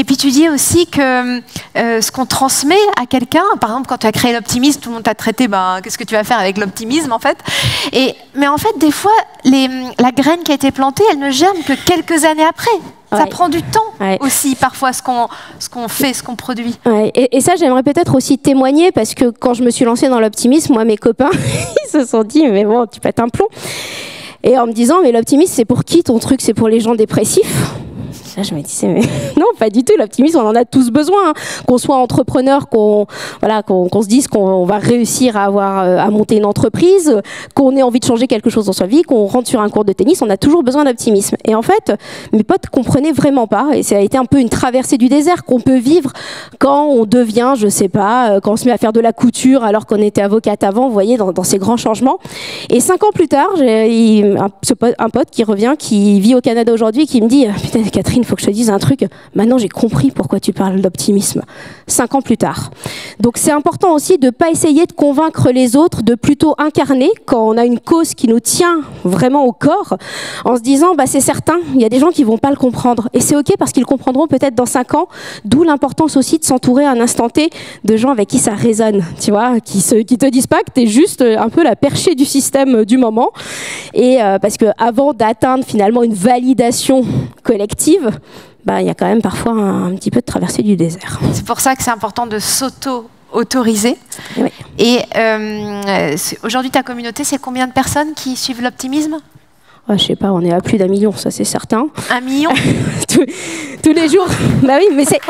puis tu dis aussi que ce qu'on transmet à quelqu'un, par exemple quand tu as créé l'optimisme, tout le monde t'a traité, qu'est-ce que tu vas faire avec l'optimisme en fait. Mais en fait des fois, la graine qui a été plantée, elle ne germe que quelques années après. Ça prend du temps aussi, parfois, ce qu'on fait, ce qu'on produit. Et ça, j'aimerais peut-être aussi témoigner, parce que quand je me suis lancée dans l'optimisme, moi, mes copains, ils se sont dit, mais bon, tu pètes un plomb. Et en me disant, mais l'optimisme, c'est pour qui ton truc? C'est pour les gens dépressifs? Là, je me disais, mais non, pas du tout. L'optimisme, on en a tous besoin. Hein. Qu'on soit entrepreneur, qu'on se dise qu'on va réussir à monter une entreprise, qu'on ait envie de changer quelque chose dans sa vie, qu'on rentre sur un cours de tennis, on a toujours besoin d'optimisme. Et en fait, mes potes comprenaient vraiment pas. Et ça a été un peu une traversée du désert qu'on peut vivre quand on devient, je sais pas, quand on se met à faire de la couture alors qu'on était avocate avant, vous voyez, dans ces grands changements. Et 5 ans plus tard, j'ai un pote qui revient, qui vit au Canada aujourd'hui, qui me dit, putain, Catherine, faut que je te dise un truc. Maintenant, j'ai compris pourquoi tu parles d'optimisme. 5 ans plus tard. Donc, c'est important aussi de ne pas essayer de convaincre les autres, de plutôt incarner quand on a une cause qui nous tient vraiment au corps, en se disant, c'est certain, il y a des gens qui vont pas le comprendre. Et c'est OK parce qu'ils comprendront peut-être dans 5 ans, d'où l'importance aussi de s'entourer à un instant T de gens avec qui ça résonne, tu vois, qui te disent pas que tu es juste un peu la perchée du système du moment. Et parce que avant d'atteindre finalement une validation collective, il y a quand même parfois un petit peu de traversée du désert. C'est pour ça que c'est important de s'auto-autoriser. Oui. Et aujourd'hui, ta communauté, c'est combien de personnes qui suivent l'optimisme? Je sais pas, on est à plus d'1 million, ça c'est certain. 1 million tous les jours. Bah oui, mais c'est...